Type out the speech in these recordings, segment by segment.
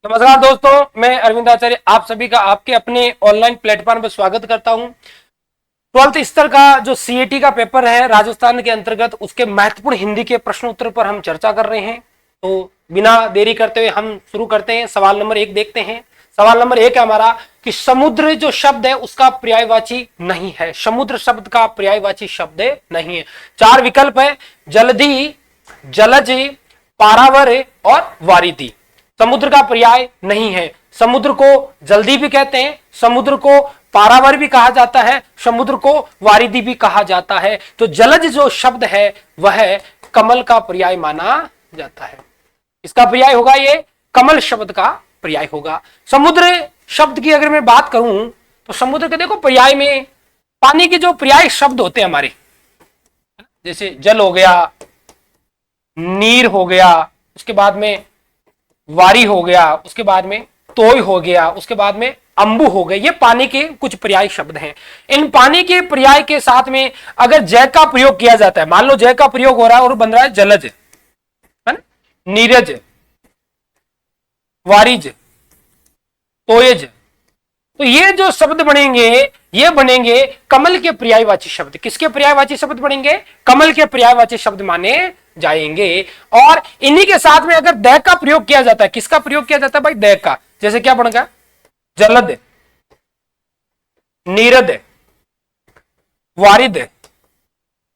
नमस्कार दोस्तों, मैं अरविंद आचार्य आप सभी का आपके अपने ऑनलाइन प्लेटफॉर्म पर स्वागत करता हूं। 12th स्तर का जो सीएटी का पेपर है राजस्थान के अंतर्गत, उसके महत्वपूर्ण हिंदी के प्रश्न उत्तर पर हम चर्चा कर रहे हैं। तो बिना देरी करते हुए हम शुरू करते हैं। सवाल नंबर 1 देखते हैं। सवाल नंबर 1 है हमारा कि समुद्र जो शब्द है उसका पर्यायवाची नहीं है। समुद्र शब्द का पर्यायवाची शब्द नहीं है। 4 विकल्प है: जलधि, जलज, पारावर और वारिधि। समुद्र का पर्याय नहीं है। समुद्र को जल्दी भी कहते हैं, समुद्र को पारावर भी कहा जाता है, समुद्र को वारिधि भी कहा जाता है। तो जलज जो शब्द है वह कमल का पर्याय माना जाता है। इसका पर्याय होगा ये कमल शब्द का पर्याय होगा। समुद्र शब्द की अगर मैं बात करूं तो समुद्र के देखो पर्याय में पानी के जो पर्याय शब्द होते हैं हमारे, जैसे जल हो गया, नीर हो गया, उसके बाद में वारी हो गया, उसके बाद में तोय हो गया, उसके बाद में अंबु हो गए। ये पानी के कुछ पर्याय शब्द हैं। इन पानी के पर्याय के साथ में अगर जय का प्रयोग किया जाता है, मान लो जय का प्रयोग हो रहा है और बन रहा है जलज, है ना, नीरज, वारिज, तोयज, तो ये जो शब्द बनेंगे ये बनेंगे कमल के पर्यायवाची शब्द। किसके पर्यायवाची शब्द बनेंगे? कमल के पर्यायवाची शब्द माने जाएंगे। और इन्हीं के साथ में अगर द का प्रयोग किया जाता है, किसका प्रयोग किया जाता है भाई? द का। जैसे क्या बनेगा? जलद, नीरद, वारिद,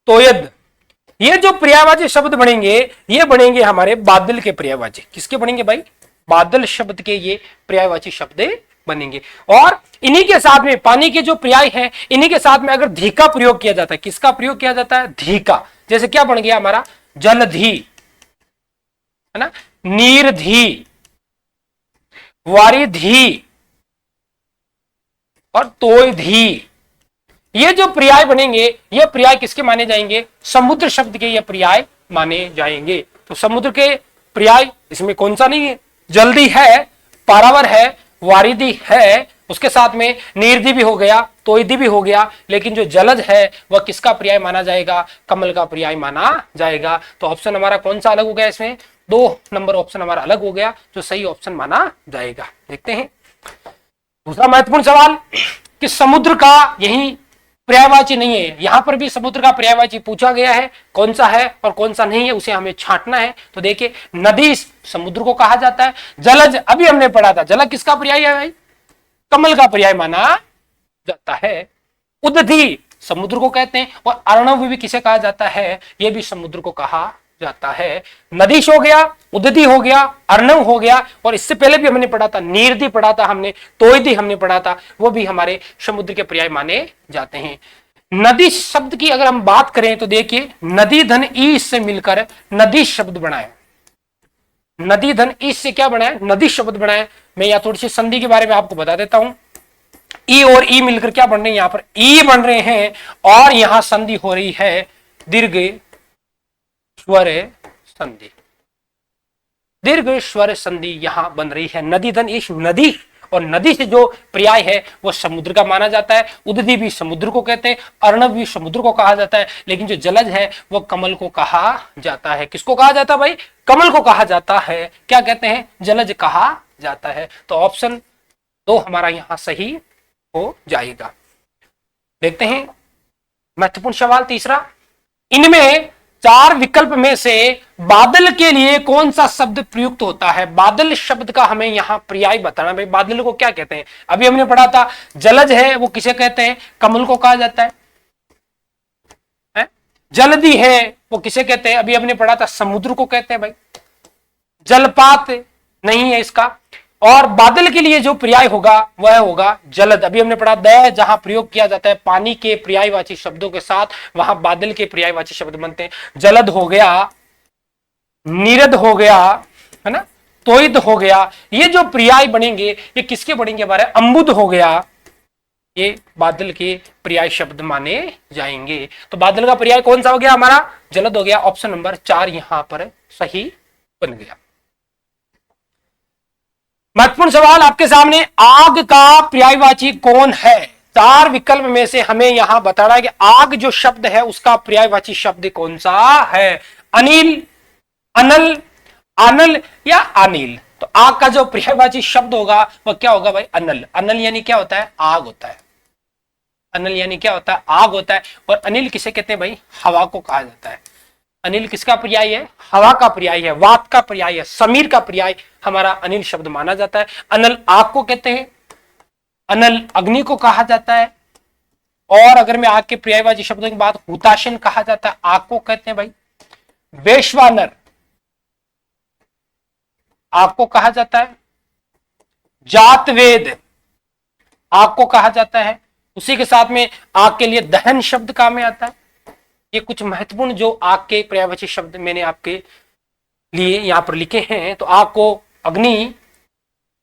तोयद। ये जो पर्यायवाची शब्द बनेंगे ये बनेंगे हमारे बादल के पर्यायवाची। किसके बनेंगे भाई? बादल शब्द के ये पर्यायवाची शब्द बनेंगे। और इन्हीं के साथ में पानी के जो पर्याय है, इन्हीं के साथ में अगर धी का प्रयोग किया जाता है, किसका प्रयोग किया जाता है? धी का। जैसे क्या बन गया हमारा? जलधी, है ना, नीरधी, वारिधी और तोयधी। ये जो पर्याय बनेंगे ये पर्याय किसके माने जाएंगे? समुद्र शब्द के ये पर्याय माने जाएंगे। तो समुद्र के पर्याय इसमें कौन सा नहीं है? जल्दी है, पारावर है, वारिधि है, उसके साथ में नीरधि भी हो गया, तोयधि भी हो गया, लेकिन जो जलज है वह किसका पर्याय माना जाएगा? कमल का पर्याय माना जाएगा। तो ऑप्शन हमारा कौन सा अलग हो गया? इसमें 2 नंबर ऑप्शन हमारा अलग हो गया, जो सही ऑप्शन माना जाएगा। देखते हैं दूसरा महत्वपूर्ण सवाल कि समुद्र का यही पर्यायवाची नहीं है। यहां पर भी समुद्र का पर्यायवाची पूछा गया है, कौन सा है और कौन सा नहीं है उसे हमें छांटना है। तो देखिए, नदी समुद्र को कहा जाता है। जलज अभी हमने पढ़ा था, जल किसका पर्याय है भाई? कमल का पर्याय माना जाता है। उदधि समुद्र को कहते हैं। और अर्णव भी किसे कहा जाता है? यह भी समुद्र को कहा जाता है। नदीश हो गया, उदधि हो गया, अर्णव हो गया, और इससे पहले भी हमने पढ़ा था, नीरधि पढ़ा था हमने, तोयधि हमने पढ़ा था, वो भी हमारे समुद्र के पर्याय माने जाते हैं। नदी शब्द की अगर हम बात करें तो देखिए, नदी धन ई से मिलकर नदी शब्द बना है। नदी धन ई से क्या बना है? नदी शब्द बना है। मैं यहाँ थोड़ी सी संधि के बारे में आपको बता देता हूं। ई और ई मिलकर क्या बन रहे हैं? यहां पर ई बन रहे हैं और यहां संधि हो रही है दीर्घ स्वर संधि। दीर्घ स्वर संधि यहां बन रही है। नदी धन ईश, नदी, और नदी से जो पर्याय है वो समुद्र का माना जाता है। उदधि भी समुद्र को कहते हैं, अर्णव भी समुद्र को कहा जाता है, लेकिन जो जलज है वो कमल को कहा जाता है। किसको कहा जाता है भाई? कमल को कहा जाता है। क्या कहते हैं? जलज कहा जाता है। तो ऑप्शन 2 हमारा यहां सही हो जाएगा। देखते हैं महत्वपूर्ण सवाल तीसरा। इनमें 4 विकल्प में से बादल के लिए कौन सा शब्द प्रयुक्त होता है? बादल शब्द का हमें यहां पर्याय बताना। भाई बादल को क्या कहते हैं? अभी हमने पढ़ा था, जलज है वो किसे कहते हैं? कमल को कहा जाता है। जलधि है वो किसे कहते हैं? अभी हमने पढ़ा था, समुद्र को कहते हैं भाई। जलपात नहीं है इसका। और बादल के लिए जो पर्याय होगा वह होगा जलद। अभी हमने पढ़ा, द जहां प्रयोग किया जाता है पानी के पर्यायवाची शब्दों के साथ, वहां बादल के पर्यायवाची शब्द बनते हैं। जलद हो गया, नीरद हो गया, है ना, तोयद हो गया। ये जो पर्याय बनेंगे ये किसके बनेंगे? हमारे अम्बुद हो गया, ये बादल के पर्याय शब्द माने जाएंगे। तो बादल का पर्याय कौन सा हो गया हमारा? जलद हो गया। ऑप्शन नंबर 4 यहां पर सही बन गया। महत्वपूर्ण सवाल आपके सामने, आग का पर्यायवाची कौन है? 4 विकल्प में से हमें यहां बताना है कि आग जो शब्द है उसका पर्यायवाची शब्द कौन सा है? अनिल, अनल, आनल या अनिल? तो आग का जो पर्यायवाची शब्द होगा वह क्या होगा भाई? अनल। अनल यानी क्या होता है? आग होता है। अनल यानी क्या होता है? आग होता है। और अनिल किसे कहते हैं भाई? हवा को कहा जाता है। अनिल किसका पर्याय है? हवा का पर्याय है, वात का पर्याय है, समीर का पर्याय हमारा अनिल शब्द माना जाता है। अनल आग को कहते हैं, अनल अग्नि को कहा जाता है। और अगर मैं आग के पर्यायवाची शब्दों की बात, हुताशन कहा जाता है, आग को कहते हैं भाई। वैश्वानर आग को कहा जाता है। जातवेद आग को कहा जाता है। उसी के साथ में आग के लिए दहन शब्द काम में आता है। ये कुछ महत्वपूर्ण जो आग के पर्यायवाची शब्द मैंने आपके लिए यहां पर लिखे हैं। तो आग को अग्नि,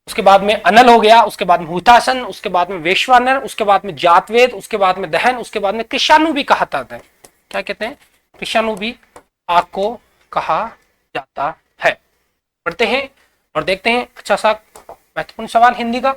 उसके बाद में अनल हो गया, उसके बाद में हुतासन, उसके बाद में वैश्वानर, उसके बाद में जातवेद, उसके बाद में दहन, उसके बाद में कृषाणु भी कहा जाता है। क्या कहते हैं? कृषाणु भी आग को कहा जाता है। पढ़ते हैं और देखते हैं अच्छा सा महत्वपूर्ण सवाल हिंदी का।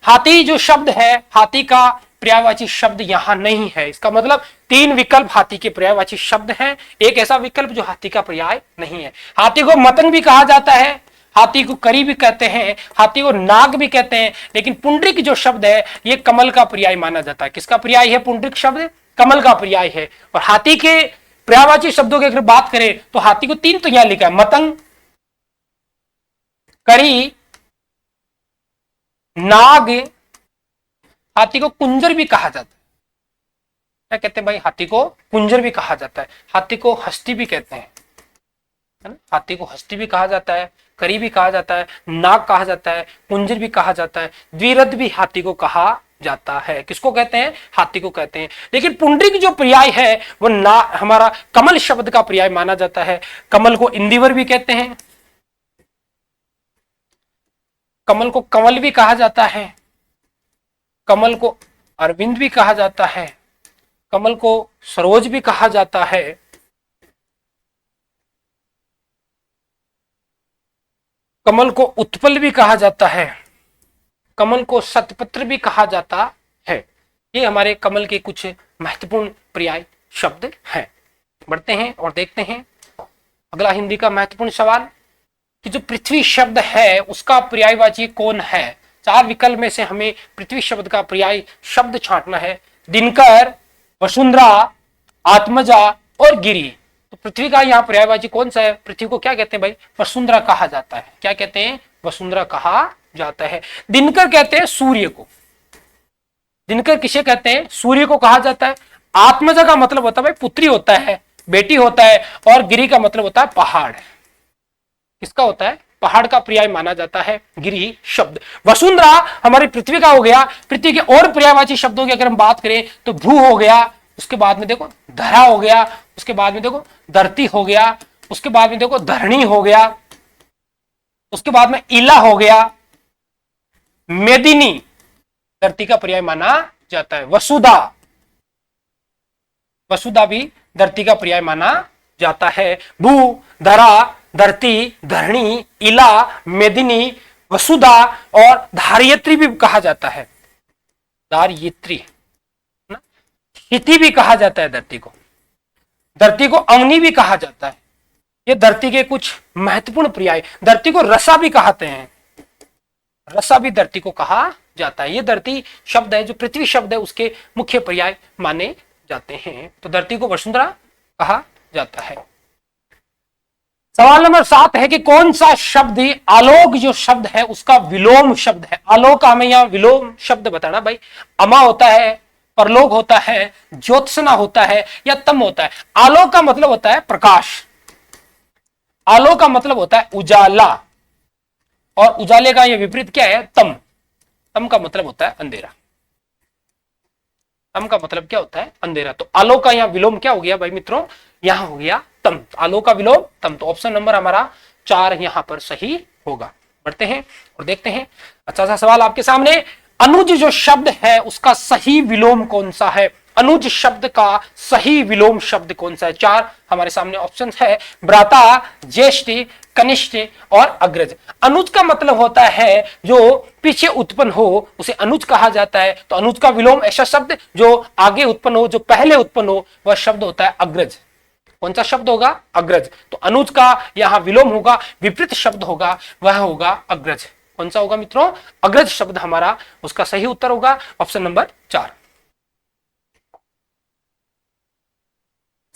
हाथी जो शब्द है, हाथी का पर्यायवाची शब्द यहां नहीं है। इसका मतलब 3 विकल्प हाथी के पर्यायवाची शब्द हैं, एक ऐसा विकल्प जो हाथी का पर्याय नहीं है। हाथी को मतंग भी कहा जाता है, हाथी को करी भी कहते हैं, हाथी को नाग भी कहते हैं। लेकिन पुंडरिक जो शब्द है ये कमल का पर्याय माना जाता है। किसका पर्याय है पुंडरिक शब्द? कमल का पर्याय है। और हाथी के पर्यायवाची शब्दों की अगर बात करें तो हाथी को 3 तो यहां लिखा है, मतंग, करी, नाग। हाथी को कुंजर भी कहा जाता है। क्या कहते हैं भाई? हाथी को कुंजर भी कहा जाता है। हाथी को हस्ती भी कहते हैं, है ना? हाथी को हस्ती भी कहा जाता है, करी भी कहा जाता है, नाग कहा जाता है, कुंजर भी कहा जाता है, द्विरथ भी हाथी को कहा जाता है। किसको कहते हैं? हाथी को कहते हैं। लेकिन पुंडरिक जो पर्याय है वो ना हमारा कमल शब्द का पर्याय माना जाता है। कमल को इंदिवर भी कहते हैं, कमल को कमल भी कहा जाता है, कमल को अरविंद भी कहा जाता है, कमल को सरोज भी कहा जाता है, कमल को उत्पल भी कहा जाता है, कमल को शतपत्र भी कहा जाता है। ये हमारे कमल के कुछ महत्वपूर्ण पर्याय शब्द हैं। बढ़ते हैं और देखते हैं अगला हिंदी का महत्वपूर्ण सवाल कि जो पृथ्वी शब्द है उसका पर्यायवाची कौन है? 4 विकल्प में से हमें पृथ्वी शब्द का पर्याय शब्द छांटना है। दिनकर, वसुंधरा, आत्मजा और गिरी। तो पृथ्वी का यहाँ पर्यायवाची कौन सा है? पृथ्वी को क्या कहते हैं भाई? वसुंधरा कहा जाता है। क्या कहते हैं? वसुंधरा कहा जाता है। दिनकर कहते हैं सूर्य को। दिनकर किसे कहते हैं? सूर्य को कहा जाता है। आत्मजा का मतलब होता है भाई पुत्री होता है, बेटी होता है। और गिरी का मतलब होता है पहाड़। किसका होता है? पहाड़ का पर्याय माना जाता है गिरी शब्द। वसुंधरा हमारी पृथ्वी का हो गया। पृथ्वी के और पर्यायवाची शब्दों की अगर हम बात करें तो भू हो गया, उसके बाद में देखो धरा हो गया, उसके बाद में देखो धरती हो गया, उसके बाद में देखो धरणी हो गया, उसके बाद में इला हो गया, मेदिनी धरती का पर्याय माना जाता है। वसुधा, वसुधा भी धरती का पर्याय माना जाता है। भू, धरा, धरती, धरणी, इला, मेदिनी, वसुधा और धारियत्री भी कहा जाता है। धारियत्री, क्षिति भी कहा जाता है धरती को। धरती को अग्नि भी कहा जाता है। ये धरती के कुछ महत्वपूर्ण पर्याय। धरती को रसा भी कहते हैं, रसा भी धरती को कहा जाता है। ये धरती शब्द है जो पृथ्वी शब्द है उसके मुख्य पर्याय माने जाते हैं। तो धरती को वसुंधरा कहा जाता है। सवाल नंबर 7 है कि कौन सा शब्द आलोक जो शब्द है उसका विलोम शब्द है? आलोक का हमें यहां विलोम शब्द बताना भाई। अमा होता है, परलोक होता है, ज्योत्सना होता है या तम होता है। आलोक का मतलब होता है प्रकाश, आलोक का मतलब होता है उजाला, और उजाले का यह विपरीत क्या है? तम। तम का मतलब होता है अंधेरा। तम का मतलब क्या होता है? अंधेरा। तो आलोक का यहां विलोम क्या हो गया भाई मित्रों? यहां हो गया तम। आलोक का विलोम तम। तो ऑप्शन नंबर हमारा 4 यहां पर सही होगा। बढ़ते हैं और देखते हैं अच्छा सा सवाल आपके सामने। अनुज जो शब्द है उसका सही विलोम कौन सा है? अनुज शब्द का सही विलोम शब्द कौन सा है? 4 हमारे सामने ऑप्शन है। भ्राता, ज्येष्ठ, कनिष्ठ और अग्रज। अनुज का मतलब होता है जो पीछे उत्पन्न हो उसे अनुज कहा जाता है। तो अनुज का विलोम ऐसा शब्द जो आगे उत्पन्न हो, जो पहले उत्पन्न हो, वह शब्द होता है अग्रज। कौन सा शब्द होगा? अग्रज। तो अनुज का यहां विलोम होगा, विपरीत शब्द होगा, वह होगा अग्रज। कौन सा होगा मित्रों? अग्रज शब्द हमारा उसका सही उत्तर होगा ऑप्शन नंबर 4।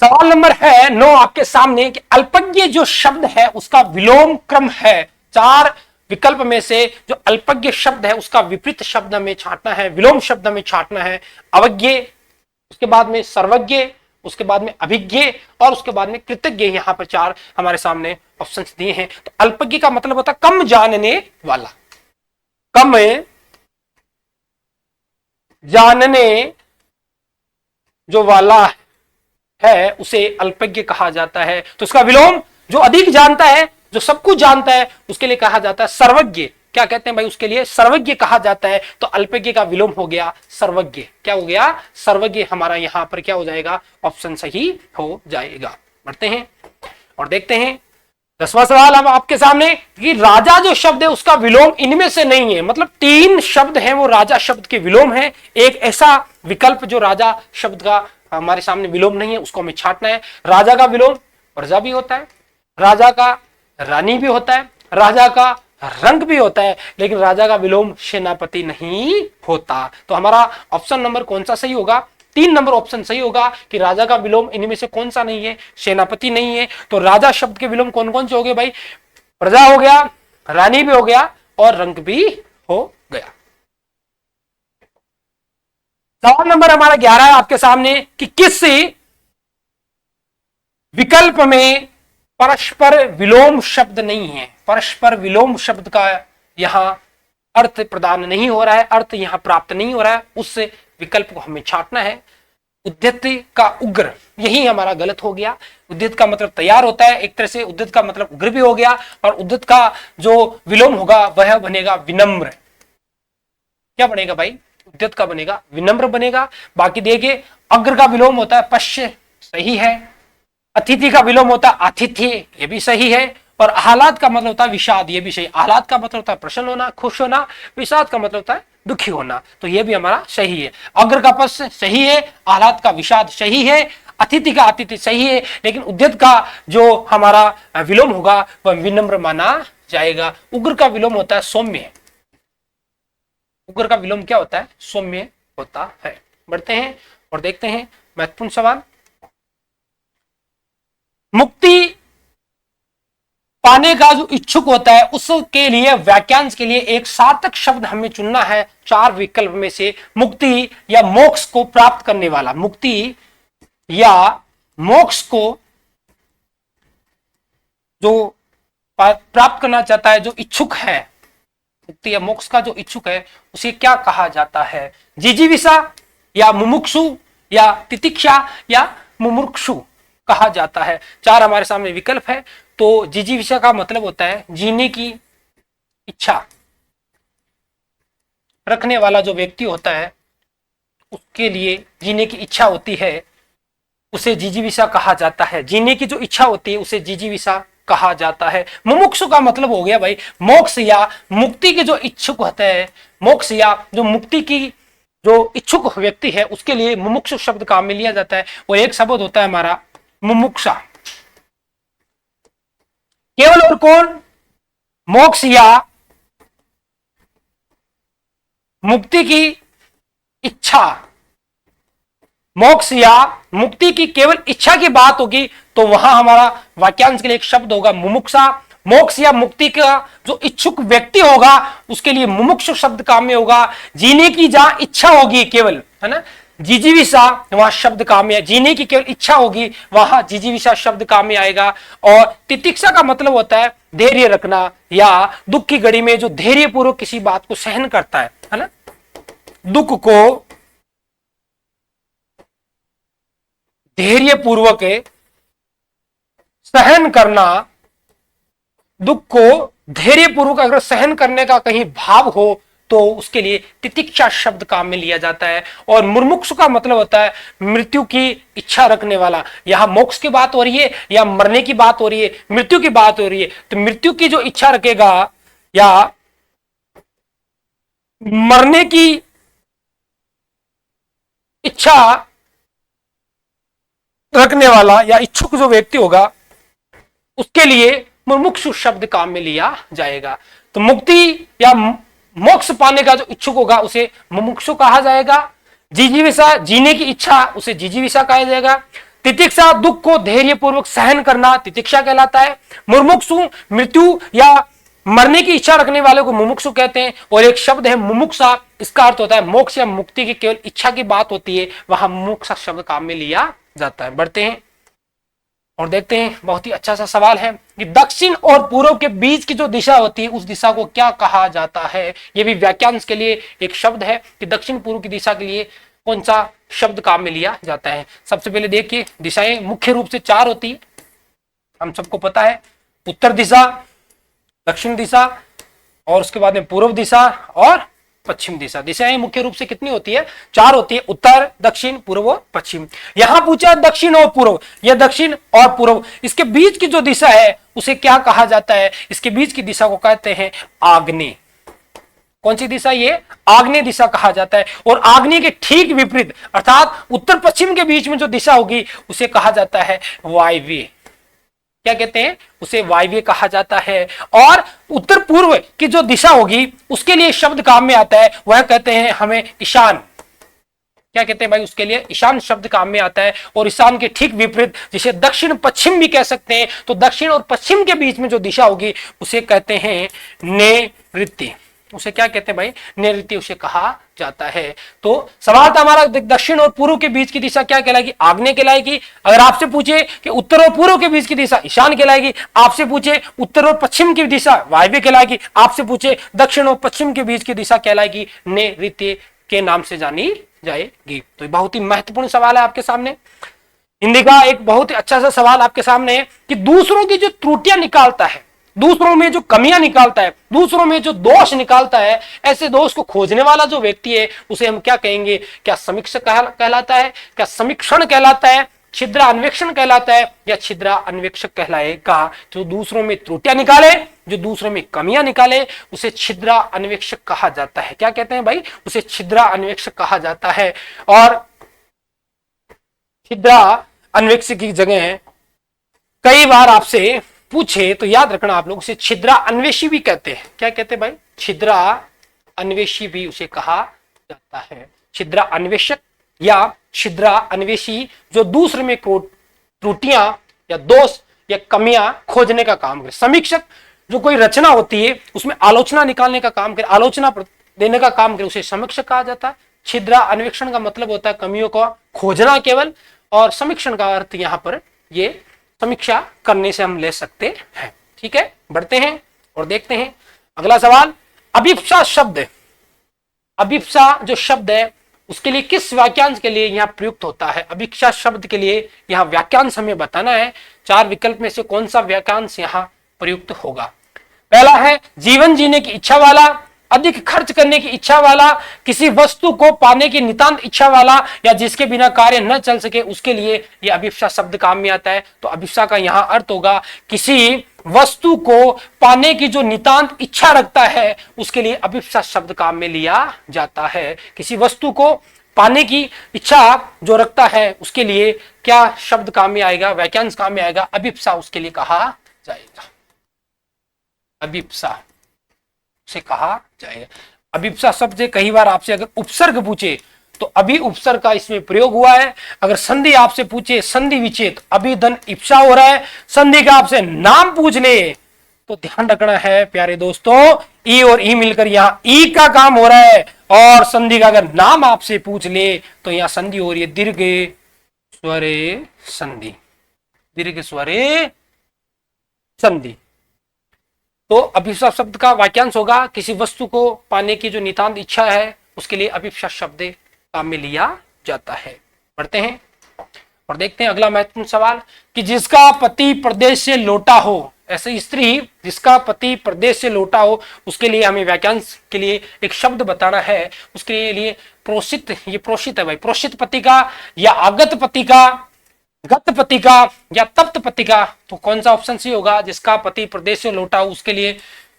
सवाल नंबर है 9 आपके सामने कि अल्पज्ञ जो शब्द है उसका विलोम क्रम है। 4 विकल्प में से जो अल्पज्ञ शब्द है उसका विपरीत शब्द में छांटना है, विलोम शब्द में छांटना है। अवज्ञ, उसके बाद में सर्वज्ञ, उसके बाद में अभिज्ञ और उसके बाद में कृतज्ञ। यहां पर 4 हमारे सामने ऑप्शन दिए हैं। तो अल्पज्ञ का मतलब होता है कम जानने वाला, कम जानने जो वाला है उसे अल्पज्ञ कहा जाता है। तो उसका विलोम जो अधिक जानता है, जो सब कुछ जानता है, उसके लिए कहा जाता है सर्वज्ञ। क्या कहते हैं भाई? उसके लिए सर्वज्ञ कहा जाता है। तो अल्पज्ञ का विलोम हो गया सर्वज्ञ। क्या हो गया? सर्वज्ञ। हमारा यहां पर क्या हो जाएगा? ऑप्शन सही हो जाएगा। बढ़ते हैं और देखते हैं 10वां सवाल अब आपके सामने कि राजा जो शब्द है उसका विलोम इनमें से नहीं है। मतलब 3 शब्द हैं वो राजा शब्द के विलोम है। एक ऐसा विकल्प जो राजा शब्द का हमारे सामने विलोम नहीं है, उसको हमें छांटना है। राजा का विलोम प्रजा भी होता है, राजा का रानी भी होता है, राजा का रंग भी होता है, लेकिन राजा का विलोम सेनापति नहीं होता। तो हमारा ऑप्शन नंबर कौन सा सही होगा? 3 नंबर ऑप्शन सही होगा कि राजा का विलोम इनमें से कौन सा नहीं है? सेनापति नहीं है। तो राजा शब्द के विलोम कौन कौन से हो गए भाई? प्रजा हो गया, रानी भी हो गया और रंग भी हो गया। सवाल नंबर हमारा 11 है आपके सामने कि किस विकल्प में परस्पर विलोम शब्द नहीं है? परस्पर विलोम शब्द का यहां अर्थ प्रदान नहीं हो रहा है, अर्थ यहां प्राप्त नहीं हो रहा है, उस विकल्प को हमें छांटना है। उद्यत का उग्र, यही हमारा गलत हो गया। उद्यत का मतलब तैयार होता है, एक तरह से उद्यत का मतलब उग्र भी हो गया। और उद्यत का जो विलोम होगा वह बनेगा विनम्र। क्या बनेगा भाई? उद्यत का बनेगा विनम्र बनेगा। बाकी देखिए अग्र का विलोम होता है पश्य, सही है। अतिथि का विलोम होता है आतिथ्य, ये भी सही है। और आह्लाद का मतलब होता है विषाद, ये भी सही। आह्लाद का मतलब होता है प्रसन्न होना, खुश होना। विषाद का मतलब होता है दुखी होना, तो ये भी हमारा सही है। अग्र का पश्य सही है, आह्लाद का विषाद सही है, अतिथि का आतिथ्य सही है। लेकिन उद्यत का जो हमारा विलोम होगा वह विनम्र माना जाएगा। उग्र का विलोम होता है सौम्य। उग्र का विलोम क्या होता है? सौम्य होता है। बढ़ते हैं और देखते हैं महत्वपूर्ण सवाल। मुक्ति पाने का जो इच्छुक होता है उसके लिए वाक्यांश के लिए एक सार्थक शब्द हमें चुनना है 4 विकल्प में से। मुक्ति या मोक्ष को प्राप्त करने वाला, मुक्ति या मोक्ष को जो प्राप्त करना चाहता है, जो इच्छुक है, मुक्ति या मोक्ष का जो इच्छुक है उसे क्या कहा जाता है? जिजीविषा या मुमुक्षु या तितिक्षा या मुमुक्षु कहा जाता है। 4 हमारे सामने विकल्प है। तो जिजीविषा का मतलब होता है जीने की इच्छा रखने वाला जो व्यक्ति होता है, उसके लिए जीने की इच्छा होती है, उसे जिजीविषा कहा जाता है। जीने की जो इच्छा होती है उसे जिजीविषा कहा जाता है। मुमुक्षु का मतलब हो गया भाई मोक्ष या मुक्ति के जो इच्छुक होते हैं, मोक्ष या जो मुक्ति की जो इच्छुक व्यक्ति है उसके लिए मुमुक्षु शब्द काम में लिया जाता है। वो एक शब्द होता है हमारा मुमुक्षा। केवल और कौन? मोक्ष या मुक्ति की इच्छा, मोक्ष या मुक्ति की केवल इच्छा की बात होगी तो वहां हमारा वाक्यांश के लिए एक शब्द होगा मुमुक्षा। मोक्ष या मुक्ति का जो इच्छुक व्यक्ति होगा उसके लिए मुमुक्षु शब्द काम में होगा। जीने की जहां इच्छा होगी केवल, है ना, जिजीविषा वहां शब्द काम में, जीने की केवल इच्छा होगी वहां जिजीविषा शब्द काम में आएगा। और तितिक्षा का मतलब होता है धैर्य रखना या दुख की घड़ी में जो धैर्य पूर्वक किसी बात को सहन करता है ना, दुख को धैर्य पूर्वक सहन करना, दुख को धैर्य पूर्वक अगर सहन करने का कहीं भाव हो तो उसके लिए तितिक्षा शब्द काम में लिया जाता है। और मुमुक्षु का मतलब होता है मृत्यु की इच्छा रखने वाला। यहां मोक्ष की बात हो रही है या मरने की बात हो रही है? मृत्यु की बात हो रही है। तो मृत्यु की जो इच्छा रखेगा या मरने की इच्छा रखने वाला या इच्छुक जो व्यक्ति होगा उसके लिए मुमुक्षु शब्द काम में लिया जाएगा। तो मुक्ति या मोक्ष पाने का जो इच्छुक होगा उसे मुमुक्षु कहा जाएगा। जिजीविषा जीने की इच्छा उसे जिजीविषा कहा जाएगा। तितिक्षा दुख को धैर्य पूर्वक सहन करना तितिक्षा कहलाता है। मुमुक्षु मृत्यु या मरने की इच्छा रखने वाले को मुमुक्षु कहते हैं। और एक शब्द है मुमुक्षा, इसका अर्थ होता है मोक्ष या मुक्ति की केवल इच्छा की बात होती है, वहां मुमुक्षा शब्द काम में लिया जाता है। बढ़ते हैं और देखते हैं, बहुत ही अच्छा सा सवाल है कि दक्षिण और पूर्व के बीच की जो दिशा होती है उस दिशा को क्या कहा जाता है। यह भी व्याख्यांश के लिए एक शब्द है कि दक्षिण पूर्व की दिशा के लिए कौन सा शब्द काम में लिया जाता है। सबसे पहले देखिए, दिशाएं मुख्य रूप से 4 होती है, हम सबको पता है। उत्तर दिशा, दक्षिण दिशा और उसके बाद में पूर्व दिशा और पश्चिम दिशा। दिशाएं मुख्य रूप से कितनी होती है? 4 होती है, उत्तर, दक्षिण, पूर्व और पश्चिम। यहां पूछा दक्षिण और पूर्व, यह दक्षिण और पूर्व, इसके बीच की जो दिशा है उसे क्या कहा जाता है? इसके बीच की दिशा को कहते हैं आग्नेय। कौन सी दिशा? ये आग्नेय दिशा कहा जाता है। और आग्नेय के ठीक विपरीत अर्थात उत्तर पश्चिम के बीच में जो दिशा होगी उसे कहा जाता है वायव्य। क्या कहते हैं? उसे वायव्य कहा जाता है। और उत्तर पूर्व की जो दिशा होगी उसके लिए शब्द काम में आता है, वह कहते हैं हमें ईशान। क्या कहते हैं भाई? उसके लिए ईशान शब्द काम में आता है। और ईशान के ठीक विपरीत, जिसे दक्षिण पश्चिम भी कह सकते हैं, तो दक्षिण और पश्चिम के बीच में जो दिशा होगी उसे कहते हैं नैऋत्य। उसे क्या कहते हैं भाई? नैऋत्य उसे कहा जाता है। तो सवाल था हमारा, दक्षिण और पूर्व के बीच की दिशा क्या कहलाएगी? आग्नेय कहलाएगी। अगर आपसे पूछे कि उत्तर और पूर्व के बीच की दिशा ईशान कहलाएगी, आपसे पूछे उत्तर और पश्चिम की दिशा वायव्य कहलाएगी, आपसे पूछे दक्षिण और पश्चिम के बीच की दिशा कहलाएगी नैऋत्य के नाम से जानी जाएगी। तो बहुत ही महत्वपूर्ण सवाल है आपके सामने। हिंदी का एक बहुत ही अच्छा सा सवाल आपके सामने है कि दूसरों की जो त्रुटियां निकालता है, दूसरों में जो कमियां निकालता है, दूसरों में जो दोष निकालता है, ऐसे दोष को खोजने वाला जो व्यक्ति है उसे हम क्या कहेंगे? क्या समीक्षक कहलाता है? क्या समीक्षण कहलाता है? छिद्र अन्वेषण कहलाता है या छिद्र अन्वेषक कहलाएगा? जो दूसरों में त्रुटियां निकाले, जो दूसरों में कमियां निकाले, उसे छिद्र अन्वेषक कहा जाता है। क्या कहते हैं भाई? उसे छिद्र अन्वेषक कहा जाता है। और छिद्र अन्वेषक की जगह कई बार आपसे पूछे तो याद रखना आप लोग, उसे छिद्रा अन्वेषी भी कहते हैं। क्या कहते हैं भाई? छिद्रा अन्वेषी भी उसे कहा जाता है। छिद्रा अन्वेषक या छिद्रा अन्वेषी जो दूसरे में त्रुटियां या दोष या कमियां खोजने का काम करे। समीक्षक जो कोई रचना होती है उसमें आलोचना निकालने का काम करे, आलोचना देने का काम करे, उसे समीक्षक कहा जाता है। छिद्रा अन्वेषण का मतलब होता है कमियों को खोजना केवल, और समीक्षण का अर्थ यहां पर ये समीक्षा करने से हम ले सकते हैं। ठीक है, बढ़ते हैं और देखते हैं अगला सवाल। अभिप्सा शब्द, अभिप्सा जो शब्द है उसके लिए किस वाक्यांश के लिए यहां प्रयुक्त होता है? अभिप्सा शब्द के लिए यहां वाक्यांश हमें बताना है। 4 विकल्प में से कौन सा वाक्यांश यहां प्रयुक्त होगा? पहला है जीवन जीने की इच्छा वाला, अधिक खर्च करने की इच्छा वाला, किसी वस्तु को पाने की नितांत इच्छा वाला, या जिसके बिना कार्य न चल सके उसके लिए यह अभिप्सा शब्द काम में आता है। तो अभिप्सा का यहां अर्थ होगा किसी वस्तु को पाने की जो नितांत इच्छा रखता है उसके लिए अभिप्सा शब्द काम में लिया जाता है। किसी वस्तु को पाने की इच्छा जो रखता है उसके लिए क्या शब्द काम में आएगा? वाक्यांश काम में आएगा, अभिप्सा उसके लिए कहा जाएगा। अभिप्सा से कहा जाएगा। अभिप्सा शब्द से कई बार आपसे अगर उपसर्ग पूछे तो अभी उपसर्ग का इसमें प्रयोग हुआ है। अगर संधि आपसे पूछे, संधि विच्छेद, अभिधन इप्सा हो रहा है, संधि का आपसे नाम पूछ ले तो ध्यान रखना है प्यारे दोस्तों, ई और ई मिलकर यहाँ ई का काम हो रहा है। और संधि का अगर नाम आपसे पूछ ले तो यहाँ संधि हो रही है दीर्घ स्वरे संधि, दीर्घ स्वरे संधि। तो अभिप्सा शब्द का वाक्यांश होगा किसी वस्तु को पाने की जो नितांत इच्छा है उसके लिए अभिप्सा शब्द काम में लिया जाता है। बढ़ते हैं और देखते हैं अगला महत्वपूर्ण सवाल कि जिसका पति प्रदेश से लौटा हो, ऐसे स्त्री जिसका पति प्रदेश से लौटा हो, उसके लिए हमें वाक्यांश के लिए एक शब्द बताना है। उसके लिए प्रोषित, ये प्रोषित है भाई, प्रोषित पति का या आगत पति का, गत पति का या तप्त पति का। तो कौन सा ऑप्शन सी होगा? जिसका पति प्रदेश से लौटा हो उसके लिए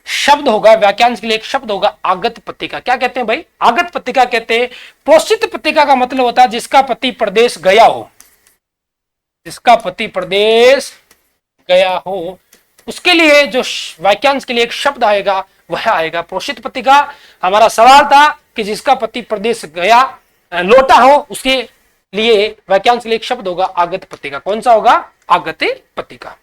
शब्द होगा, वाक्यांश के लिए एक शब्द होगा आगत पत्रिका। क्या कहते हैं भाई? आगत पत्रिका कहते हैं। प्रोषित पत्रिका का मतलब होता है जिसका पति प्रदेश गया हो, जिसका पति प्रदेश गया हो, उसके लिए जो वाक्यांश के लिए एक शब्द आएगा वह आएगा प्रोषित पति का। हमारा सवाल था कि जिसका पति प्रदेश गया लौटा हो, उसके लिए वाक्यांश के लिए एक शब्द होगा आगत पति का। कौन सा होगा? आगत पति का।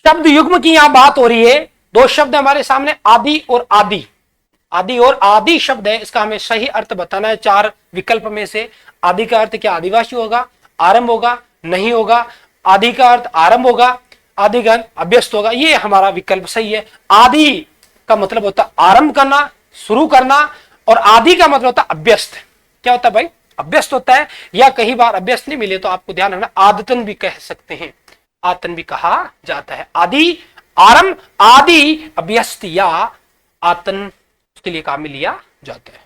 शब्द युग्म की यहां बात हो रही है। दो शब्द हमारे सामने, आदि और आदि। आदि और आदि शब्द है, इसका हमें सही अर्थ बताना है। चार विकल्प में से आदि का अर्थ क्या आदिवासी होगा, आरंभ होगा, नहीं होगा। आदि का अर्थ आरंभ होगा, आदि का अर्थ अभ्यस्त होगा। ये हमारा विकल्प सही है। आदि का मतलब होता है आरंभ करना, शुरू करना, और आदि का मतलब होता है अभ्यस्त। क्या होता है भाई? अभ्यस्त होता है। या कई बार अभ्यस्त नहीं मिले तो आपको ध्यान रखना, आदतन भी कह सकते हैं, आतन भी कहा जाता है। आदि आरंभ, आदि अभ्यस्त या आतन, उसके लिए काम में लिया जाता है।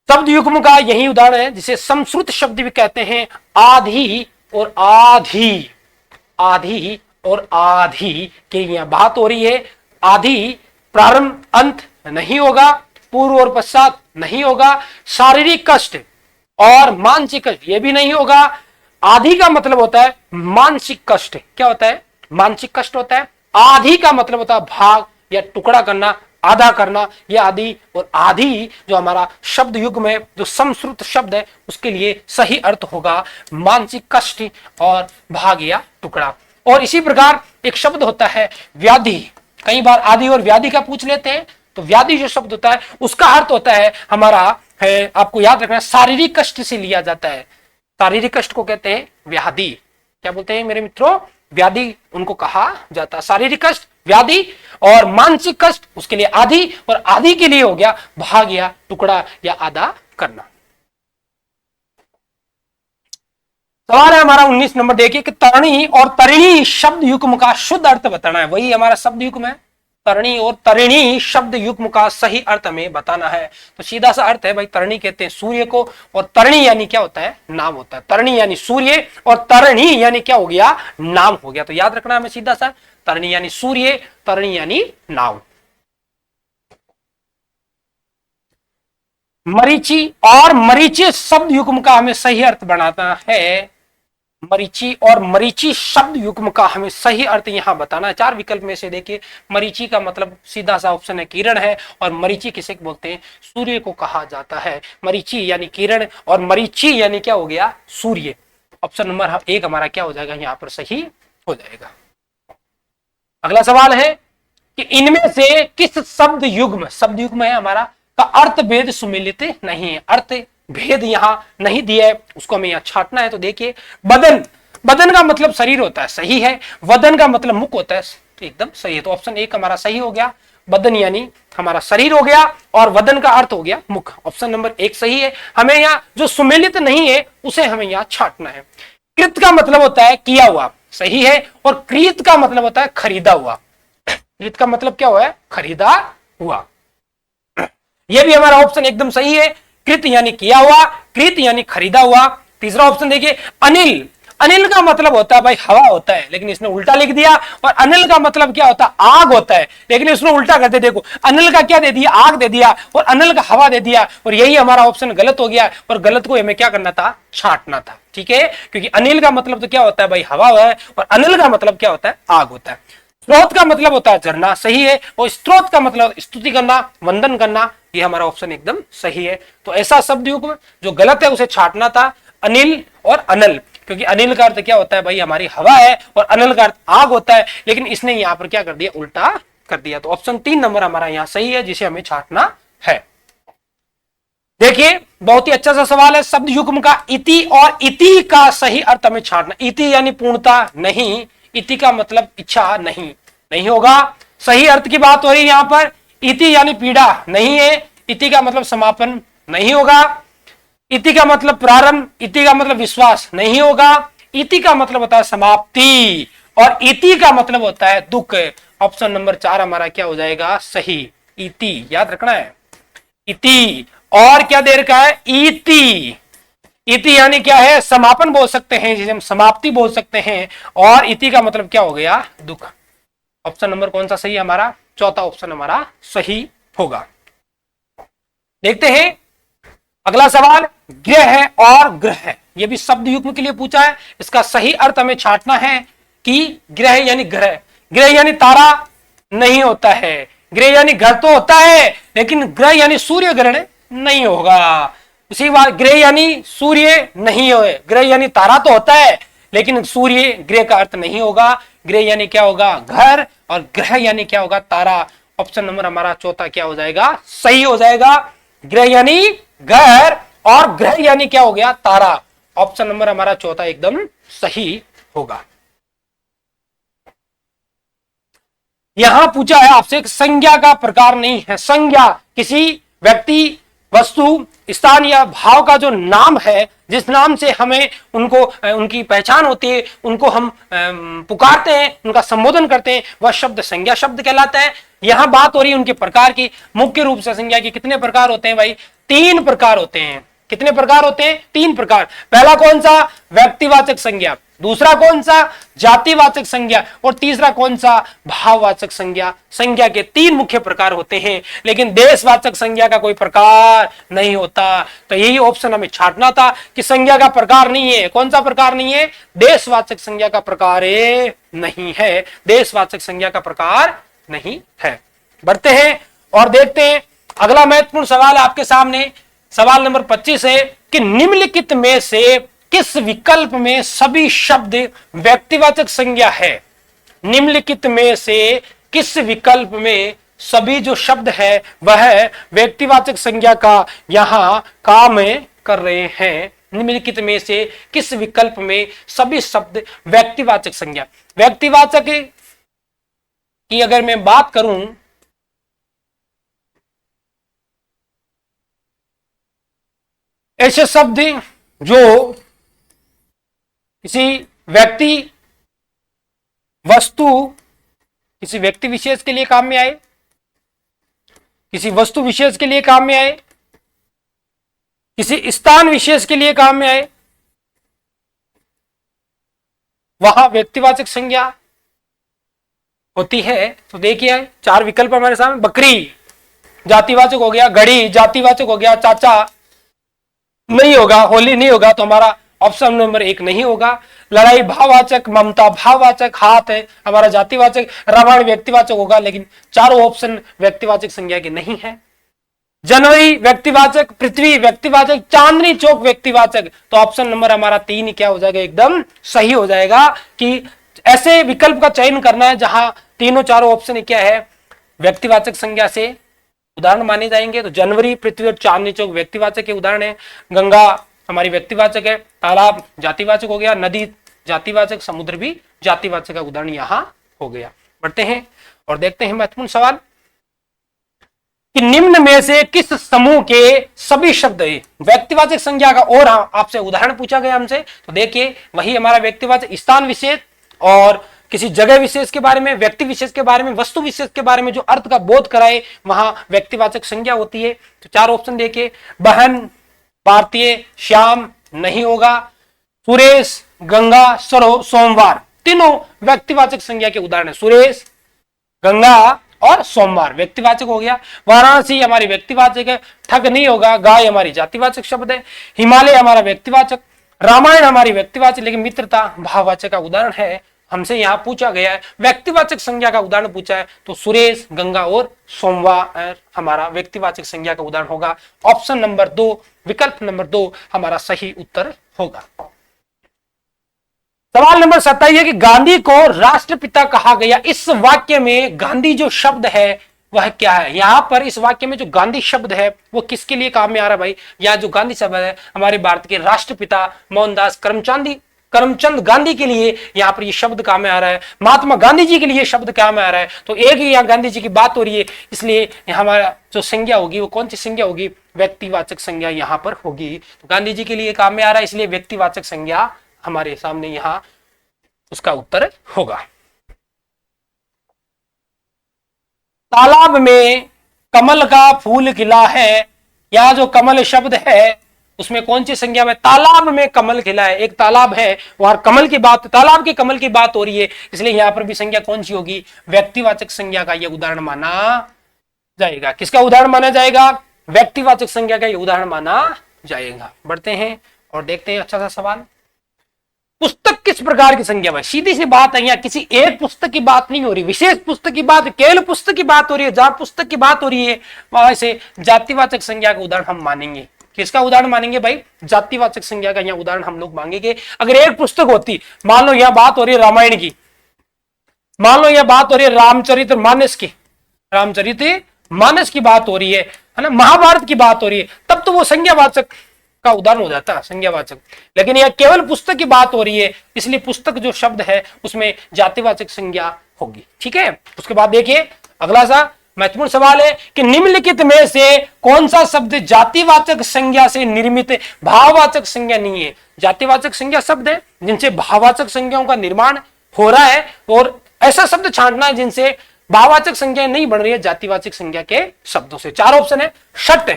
शब्द युग्म का यही उदाहरण है जिसे समश्रुत शब्द भी कहते हैं। आधि और आधी, आधी और आधी की यहां बात हो रही है। आधी प्रारंभ अंत नहीं होगा, पूर्व और पश्चात नहीं होगा, शारीरिक कष्ट और मानसिक कष्ट ये भी नहीं होगा। आधी का मतलब होता है मानसिक कष्ट। क्या होता है? मानसिक कष्ट होता है। आधी का मतलब होता है भाग या टुकड़ा करना, आधा करना। यह आदि और आधी जो हमारा शब्द युग में जो समश्रुत शब्द है उसके लिए सही अर्थ होगा मानसिक कष्ट और भाग या टुकड़ा। और इसी प्रकार एक शब्द होता है व्याधि। कई बार आदि और व्याधि का पूछ लेते हैं, तो व्याधि जो शब्द होता है उसका अर्थ होता है हमारा है, आपको याद रखना, शारीरिक कष्ट से लिया जाता है। शारीरिक कष्ट को कहते हैं व्याधि। क्या बोलते हैं मेरे मित्रों? व्याधि उनको कहा जाता है। शारीरिक कष्ट व्याधि और मानसिक कष्ट उसके लिए आदि, और आदि के लिए हो गया भाग या टुकड़ा या आधा करना। सवाल है हमारा 19 नंबर, देखिए कि तरणी और तरिणी शब्द युग्म का शुद्ध अर्थ बताना है। वही हमारा शब्द युग्म है, तरणी और तरिणी शब्द युग्म का सही अर्थ हमें बताना है। तो सीधा सा अर्थ है भाई, तरणी कहते हैं सूर्य को, और तरणी यानी क्या होता है? नाम होता है। तरणी यानी सूर्य और तरणी यानी क्या हो गया? नाम हो गया। तो याद रखना हमें सीधा सा, तरणी यानी सूर्य, तरणी यानी नाम। मरीचि और मरीचि शब्द युग्म का हमें सही अर्थ बनाना है। मरीचि और मरीचि शब्द युग्म का हमें सही अर्थ यहां बताना है। चार विकल्प में से देखिए, मरीचि का मतलब सीधा सा ऑप्शन है किरण है, और मरीचि किसे बोलते हैं? सूर्य को कहा जाता है। मरीचि यानी किरण और मरीचि यानी क्या हो गया? सूर्य। ऑप्शन नंबर 1 हमारा क्या हो जाएगा? यहां पर सही हो जाएगा। अगला सवाल है कि इनमें से किस शब्द युग्म है हमारा का अर्थ भेद सुमिलित नहीं है। अर्थ भेद यहां नहीं दिया है, उसको हमें यहां छांटना है। तो देखिए, बदन, बदन का मतलब शरीर होता है, सही है। वदन का मतलब मुख होता है, तो एकदम सही है। तो ऑप्शन 1 हमारा सही हो गया। बदन यानी हमारा शरीर हो गया, और वदन का अर्थ हो गया मुख। ऑप्शन नंबर 1 सही है। हमें यहाँ जो सुमिलित नहीं है उसे हमें यहाँ छांटना है। कृत का मतलब होता है किया हुआ, सही है। और क्रीत का मतलब होता है खरीदा हुआ। कृत का मतलब क्या हुआ है? खरीदा हुआ। यह भी हमारा ऑप्शन एकदम सही है। कृत यानी किया हुआ, कृत यानी खरीदा हुआ। तीसरा ऑप्शन देखिए, अनिल। अनिल का मतलब होता है भाई हवा होता है, लेकिन इसने उल्टा लिख दिया। और अनिल का मतलब क्या होता है? आग होता है, लेकिन इसने उल्टा कर दिया। देखो, अनिल का क्या दे दिया? आग दे दिया, और अनिल का हवा दे दिया। और यही हमारा ऑप्शन गलत हो गया, और गलत को हमें क्या करना था? छांटना था। ठीक है, क्योंकि अनिल का मतलब तो क्या होता है भाई? हवा है, और अनिल का मतलब क्या होता है? आग होता है। स्रोत का मतलब होता है झरना, सही है। और स्रोत का मतलब स्तुति करना, वंदन करना। ये हमारा ऑप्शन एकदम सही है। तो ऐसा शब्द युग्म जो गलत है उसे छांटना था, अनिल और अनल। क्योंकि अनिल का अर्थ क्या होता है भाई? हमारी हवा है, और अनल का अर्थ आग होता है, लेकिन इसने यहां पर क्या कर दिया? उल्टा कर दिया। तो ऑप्शन 3 नंबर हमारा यहां सही है, जिसे हमें छांटना है। देखिए, बहुत ही अच्छा सा सवाल है। शब्द युग्म का इति और इति का सही अर्थ हमें छांटना। इति यानी पूर्णता नहीं, इति का मतलब इच्छा नहीं, नहीं होगा। सही अर्थ की बात हो रही है यहां पर। इति यानी पीड़ा नहीं है, इति का मतलब समापन नहीं होगा। इति का मतलब प्रारंभ, इति का मतलब विश्वास नहीं होगा। इति का मतलब होता है समाप्ति, और इति का मतलब होता है दुख। ऑप्शन नंबर 4 हमारा क्या हो जाएगा? सही। इति याद रखना है, इति। और क्या दे रखा है? इति। इति यानी क्या है? समापन बोल सकते हैं, जिसे हम समाप्ति बोल सकते हैं। और इति का मतलब क्या हो गया? दुख। ऑप्शन नंबर कौन सा सही है हमारा? चौथा ऑप्शन हमारा सही होगा। देखते हैं अगला सवाल। ग्रह और ग्रह, ये भी शब्द युग्म के लिए पूछा है। इसका सही अर्थ हमें छांटना है कि ग्रह यानी ग्रह, ग्रह यानी तारा नहीं होता है, ग्रह यानी घर तो होता है लेकिन ग्रह यानी सूर्य ग्रहण नहीं होगा। उसी बात, ग्रह यानी सूर्य नहीं हो, ग्रह यानी तारा तो होता है लेकिन सूर्य ग्रह का अर्थ नहीं होगा। ग्रह यानी क्या होगा, घर, और ग्रह यानी क्या होगा, तारा। ऑप्शन नंबर हमारा चौथा क्या हो जाएगा, सही हो जाएगा। ग्रह यानी घर और ग्रह यानी क्या हो गया, तारा। ऑप्शन नंबर हमारा चौथा एकदम सही होगा। यहां पूछा है आपसे, संज्ञा का प्रकार नहीं है। संज्ञा किसी व्यक्ति, वस्तु, स्थान या भाव का जो नाम है, जिस नाम से हमें उनको उनकी पहचान होती है, उनको हम पुकारते हैं, उनका संबोधन करते हैं, वह शब्द संज्ञा शब्द कहलाता है। यहां बात हो रही है उनके प्रकार की। मुख्य रूप से संज्ञा के कितने प्रकार होते हैं भाई, 3 प्रकार होते हैं। कितने प्रकार होते हैं, 3 प्रकार। पहला कौन सा, व्यक्तिवाचक संज्ञा। दूसरा कौन सा, जातिवाचक संज्ञा। और तीसरा कौन सा, भाववाचक संज्ञा। संज्ञा के 3 मुख्य प्रकार होते हैं, लेकिन देशवाचक संज्ञा का कोई प्रकार नहीं होता। तो यही ऑप्शन हमें छांटना था कि संज्ञा का प्रकार नहीं है। कौन सा प्रकार नहीं है, देशवाचक संज्ञा का प्रकार नहीं है, देशवाचक संज्ञा का प्रकार नहीं है। बढ़ते हैं और देखते हैं अगला महत्वपूर्ण सवाल आपके सामने। सवाल नंबर 25 है कि निम्नलिखित में से किस विकल्प में सभी शब्द व्यक्तिवाचक संज्ञा है। निम्नलिखित में से किस विकल्प में सभी जो शब्द है वह व्यक्तिवाचक संज्ञा का यहां काम कर रहे हैं। निम्नलिखित में से किस विकल्प में सभी शब्द व्यक्तिवाचक संज्ञा। व्यक्तिवाचक की अगर मैं बात करूं, ऐसे शब्द जो किसी व्यक्ति, वस्तु, किसी व्यक्ति विशेष के लिए काम में आए, किसी वस्तु विशेष के लिए काम में आए, किसी स्थान विशेष के लिए काम में आए, वहां व्यक्तिवाचक संज्ञा होती है। तो देखिए 4 विकल्प हमारे सामने। बकरी जातिवाचक हो गया, घड़ी जातिवाचक हो गया, चाचा नहीं होगा, होली नहीं होगा, तो हमारा ऑप्शन नंबर 1 नहीं होगा। लड़ाई भाववाचक, ममता भाववाचक, हाथ है हमारा जातिवाचक, रावण व्यक्तिवाचक होगा, लेकिन चारों ऑप्शन व्यक्तिवाचक संज्ञा के नहीं है। जनवरी व्यक्तिवाचक, पृथ्वी व्यक्तिवाचक, चांदनी चौक व्यक्तिवाचक। तो ऑप्शन नंबर हमारा 3 क्या हो जाएगा, एकदम सही हो जाएगा। कि ऐसे विकल्प का चयन करना है जहां तीनों चारों ऑप्शन क्या है, व्यक्तिवाचक संज्ञा से उदाहरण माने जाएंगे। तो जनवरी, पृथ्वी और चांदनी चौक व्यक्तिवाचक के उदाहरण है। गंगा हमारी व्यक्तिवाचक है, तालाब जातिवाचक हो गया, नदी जातिवाचक, समुद्र भी जातिवाचक का उदाहरण यहां हो गया। बढ़ते हैं और देखते हैं महत्वपूर्ण सवाल कि निम्न में से किस समूह के सभी शब्द व्यक्तिवाचक संज्ञा का। और आपसे उदाहरण पूछा गया हमसे, तो देखिए वही हमारा व्यक्तिवाचक, स्थान विशेष और किसी जगह विशेष के बारे में, व्यक्ति विशेष के बारे में, वस्तु विशेष के बारे में जो अर्थ का बोध कराए वहां व्यक्तिवाचक संज्ञा होती है। तो 4 ऑप्शन देखिए, बहन, भारतीय, श्याम नहीं होगा, सुरेश, गंगा, सोमवार, तीनों व्यक्तिवाचक संज्ञा के उदाहरण है। सुरेश, गंगा और सोमवार व्यक्तिवाचक हो गया। वाराणसी हमारी व्यक्तिवाचक है, ठग नहीं होगा, गाय हमारी जातिवाचक शब्द है, हिमालय हमारा व्यक्तिवाचक, रामायण हमारी व्यक्तिवाचक, लेकिन मित्रता भाववाचक का उदाहरण है। हमसे यहां पूछा गया है व्यक्तिवाचक संज्ञा का उदाहरण पूछा है, तो सुरेश, गंगा और सोमवार हमारा व्यक्तिवाचक संज्ञा का उदाहरण होगा। ऑप्शन नंबर 2, विकल्प नंबर 2 हमारा सही उत्तर होगा। सवाल नंबर 27 है कि गांधी को राष्ट्रपिता कहा गया। इस वाक्य में गांधी जो शब्द है वह क्या है। यहां पर इस वाक्य में जो गांधी शब्द है वो किसके लिए काम में आ रहा है भाई। यह जो गांधी शब्द है हमारे भारत के राष्ट्रपिता मोहनदास करमचंद गांधी के लिए यहां पर ये शब्द काम में आ रहा है। महात्मा गांधी जी के लिए शब्द काम में आ रहा है। तो एक ही यहाँ गांधी जी की बात हो रही है, इसलिए हमारा जो संज्ञा होगी वो कौन सी संज्ञा होगी, व्यक्तिवाचक संज्ञा यहां पर होगी। तो गांधी जी के लिए काम में आ रहा है, इसलिए व्यक्तिवाचक संज्ञा हमारे सामने यहां उसका उत्तर होगा। तालाब में कमल का फूल खिला है, यह जो कमल शब्द है उसमें कौन सी संज्ञा में, तालाब में कमल खिला है। एक तालाब है वहां कमल की बात, तालाब के कमल की बात हो रही है, इसलिए यहां पर भी संज्ञा कौन सी होगी, व्यक्तिवाचक संज्ञा का यह उदाहरण माना जाएगा। किसका उदाहरण माना जाएगा, व्यक्तिवाचक संज्ञा का यह उदाहरण माना जाएगा। बढ़ते हैं और देखते हैं अच्छा सा सवाल। पुस्तक किस प्रकार की संज्ञा है? सीधी सी बात है, यहाँ किसी एक पुस्तक की बात नहीं हो रही, विशेष पुस्तक की बात, केवल पुस्तक की बात हो रही है। जहां पुस्तक की बात हो रही है वहां से जातिवाचक संज्ञा का उदाहरण हम मानेंगे। किसका उदाहरण मानेंगे भाई? जातिवाचक संज्ञा का यहाँ उदाहरण हम लोग मांगेंगे। अगर एक पुस्तक होती, मान लो यहाँ बात हो रही है रामायण की, मान लो यह बात हो रही है रामचरितमानस की, रामचरितमानस की बात हो रही है ना, महाभारत की बात हो रही है, तब तो वो संज्ञावाचक का उदाहरण हो जाता है, संज्ञावाचक। लेकिन यह केवल पुस्तक की बात हो रही है, इसलिए पुस्तक जो शब्द है उसमें जातिवाचक संज्ञा होगी। ठीक है, उसके बाद देखिए अगला सा महत्वपूर्ण सवाल है कि निम्नलिखित में से कौन सा शब्द जातिवाचक संज्ञा से निर्मित भाववाचक संज्ञा नहीं है? जातिवाचक संज्ञा शब्द है जिनसे भाववाचक संज्ञाओं का निर्माण हो रहा है, और ऐसा शब्द छांटना है जिनसे भाववाचक संज्ञा नहीं बन रही है जातिवाचक संज्ञा के शब्दों से। चार ऑप्शन है। षट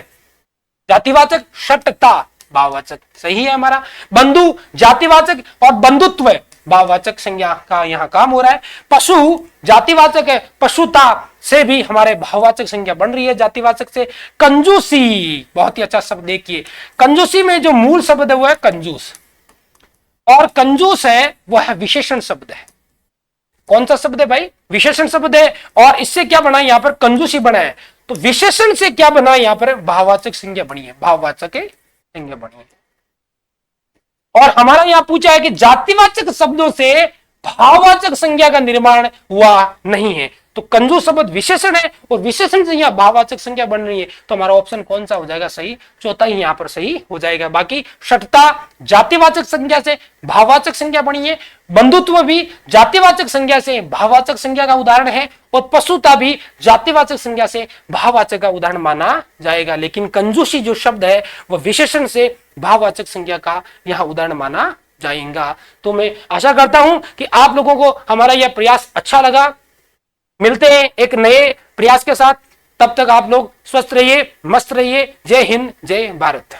जातिवाचक, षटता भाववाचक, सही है हमारा। बंधु जातिवाचक और बंधुत्व भाववाचक संज्ञा का यहां काम हो रहा है। पशु जातिवाचक है, पशुता से भी हमारे भाववाचक संज्ञा बन रही है जातिवाचक से। कंजूसी बहुत ही अच्छा शब्द देखिए, कंजूसी में जो मूल शब्द है वो है कंजूस, और कंजूस है वो है विशेषण शब्द है। कौन सा शब्द है भाई? विशेषण शब्द है, और इससे क्या बना है यहां पर? कंजूसी बना है। तो विशेषण से क्या बना है यहां पर? भाववाचक संज्ञा बनी है, भाववाचक संज्ञा बनी है। और हमारा यहां पूछा है कि जातिवाचक शब्दों से भाववाचक संज्ञा का निर्माण हुआ नहीं है, तो कंजूस शब्द विशेषण है और विशेषण से यहां भाववाचक संज्ञा बन रही है, तो हमारा ऑप्शन कौन सा हो जाएगा सही? चौथा ही यहां पर सही हो जाएगा। बाकी षटता जातिवाचक संज्ञा से भाववाचक संज्ञा बनी है, बंधुत्व भी जातिवाचक संज्ञा से भाववाचक संज्ञा का उदाहरण है, और पशुता भी जातिवाचक संज्ञा से भाववाचक का उदाहरण माना जाएगा। लेकिन कंजूसी जो शब्द है वह विशेषण से भाववाचक संज्ञा का यहां उदाहरण माना जाएगा। तो मैं आशा करता हूं कि आप लोगों को हमारा यह प्रयास अच्छा लगा। मिलते हैं एक नए प्रयास के साथ, तब तक आप लोग स्वस्थ रहिए, मस्त रहिए। जय हिंद, जय भारत।